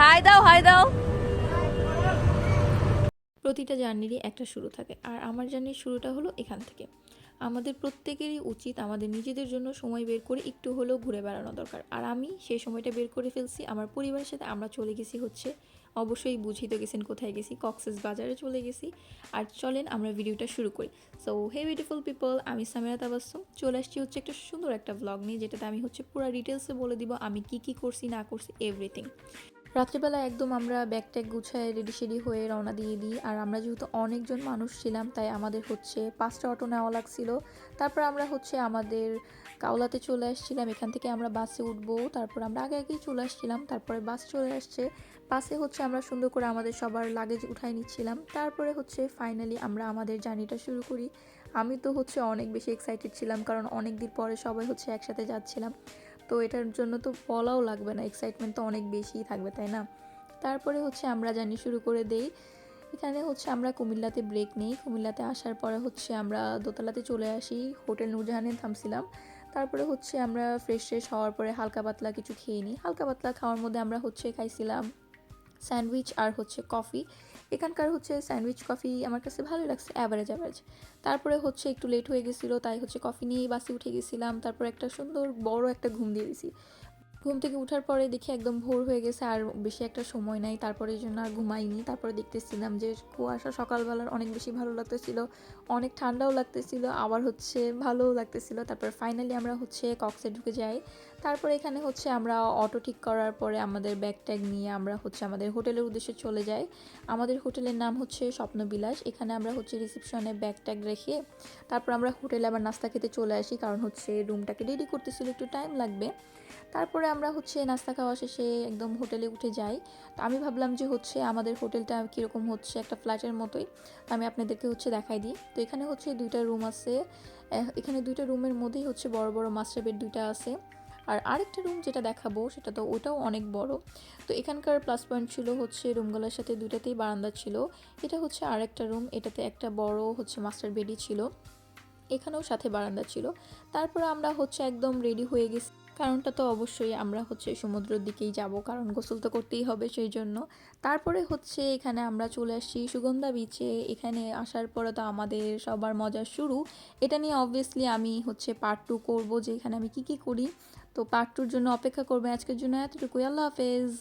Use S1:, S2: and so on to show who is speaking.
S1: High দাও high দাও।
S2: প্রতিটা জার্নিরই একটা শুরু থাকে, আর আমার জার্নির শুরুটা হলো এখান থেকে। আমাদের প্রত্যেকেরই উচিত আমাদের নিজেদের জন্য সময় বের করে একটু হলেও ঘুরে বেড়ানো দরকার, আর আমি সেই সময়টা বের করে ফেলছি। আমার পরিবারের সাথে আমরা চলে গেছি হচ্ছে, অবশ্যই বুঝিয়ে তো গেছেন কোথায় গেছি, কক্সেস বাজারে চলে গেছি। আর চলেন আমরা ভিডিওটা শুরু করি। সো হে বিউটিফুল পিপল, আমি সামিরা তাবাসসুম চলে আসছি হচ্ছে একটা সুন্দর একটা ব্লগ নিয়ে, যেটাতে আমি হচ্ছে পুরো ডিটেলসে বলে দিব আমি কি কি করছি না করছি এভরিথিং। রাত্রিবেলা একদম আমরা ব্যাগ ট্যাগ গুছায় রেডি সেডি হয়ে রওনা দিয়ে দিই। আর আমরা যেহেতু অনেকজন মানুষ ছিলাম, তাই আমাদের হচ্ছে 5টা অটো নেওয়া লাগছিল। তারপর আমরা হচ্ছে আমাদের কাওলাতে চলে আসছিলাম। এখান থেকে আমরা বাসে উঠবো, তারপর আমরা আগে আগেই চলে আসছিলাম। তারপরে বাস চলে আসছে, বাসে হচ্ছে আমরা সুন্দর করে আমাদের সবার লাগেজ উঠাই নিচ্ছিলাম। তারপরে হচ্ছে ফাইনালি আমরা আমাদের জার্নিটা শুরু করি। আমি তো হচ্ছে অনেক বেশি এক্সাইটেড ছিলাম, কারণ অনেক দিন পরে সবাই হচ্ছে একসাথে যাচ্ছিলাম। তো এটার জন্য তো বলাও লাগবে না, এক্সাইটমেন্ট তো অনেক বেশিই থাকবে, তাই না? তারপরে হচ্ছে আমরা জার্নি শুরু করে দেই। এখানে হচ্ছে আমরা কুমিল্লাতে ব্রেক নেই। কুমিল্লাতে আসার পরে হচ্ছে আমরা দোতলাতে চলে আসি, হোটেল নূরজাহানে থামছিলাম। তারপরে হচ্ছে আমরা ফ্রেশ ফ্রেশ হওয়ার পরে হালকা পাতলা কিছু খেয়ে নিই। হালকা পাতলা খাওয়ার মধ্যে আমরা হচ্ছে খাইছিলাম স্যান্ডউইচ আর হচ্ছে কফি। এখানকার হচ্ছে স্যান্ডউইচ কফি আমার কাছে ভালোই লাগছে, অ্যাভারেজ অ্যাভারেজ। তারপরে হচ্ছে একটু লেট হয়ে গেছিলো, তাই হচ্ছে কফি নিয়েই বাসে উঠে গেছিলাম। তারপর একটা সুন্দর বড় একটা ঘুম দিয়ে দিছি। ঘুম থেকে উঠার পরে দেখি একদম ভোর হয়ে গেছে, আর বেশি একটা সময় নাই। তারপরে এই জন্য আর ঘুমাইনি। তারপরে দেখতেছিলাম যে কুয়াশা সকালবেলার অনেক বেশি ভালো লাগতেছিল, অনেক ঠান্ডাও লাগতেছিল, আবার হচ্ছে ভালোও লাগতেছিল। তারপর ফাইনালি আমরা হচ্ছে কক্সে ঢুকে যাই। তারপরে এখানে হচ্ছে আমরা অটো ঠিক করার পরে আমাদের ব্যাগ ট্যাগ নিয়ে আমরা হচ্ছে আমাদের হোটেলের উদ্দেশ্যে চলে যাই। আমাদের হোটেলের নাম হচ্ছে স্বপ্নবিলাস। এখানে আমরা হচ্ছে রিসেপশনে ব্যাগ ট্যাগ রেখে তারপর আমরা হোটেলে আবার নাস্তা খেতে চলে আসি, কারণ হচ্ছে রুমটাকে রেডি করতেছিল, একটু টাইম লাগবে। তারপরে আমরা হচ্ছে নাস্তা খাওয়া শেষে একদম হোটেলে উঠে যাই। তো আমি ভাবলাম যে হচ্ছে আমাদের হোটেলটা কীরকম হচ্ছে, একটা ফ্ল্যাটের মতোই। তো আমি আপনাদেরকে হচ্ছে দেখাই দিই। তো এখানে হচ্ছে 2টা রুম আছে। এখানে 2টা রুমের মধ্যেই হচ্ছে বড় বড় মাস্টার বেড 2টা আছে। আর আরেকটা রুম যেটা দেখাবো সেটা তো ওটাও অনেক বড়। তো এখানকার প্লাস পয়েন্ট ছিল হচ্ছে রুমগুলোর সাথে 2টাতেই বারান্দা ছিল। এটা হচ্ছে আরেকটা রুম, এটাতে একটা বড় হচ্ছে মাস্টার বেডই ছিল, এখানেও সাথে বারান্দা ছিল। তারপর আমরা হচ্ছে একদম রেডি হয়ে গেছি, কারণটা তো অবশ্যই আমরা হচ্ছে সমুদ্রের দিকেই যাব, কারণ গোসল তো করতেই হবে সেই জন্য। তারপরে হচ্ছে এখানে আমরা চলে আসছি সুগন্ধা বিচে। এখানে আসার পরে তো আমাদের সবার মজা শুরু। এটা নিয়ে অবভিয়াসলি আমি হচ্ছে পার্ট 2 করবো, যে এখানে আমি কি কি করি। তো পার্ট 2-র জন্য অপেক্ষা করবে। আজকের জন্য এতটুকুই, আল্লাহ হাফেজ।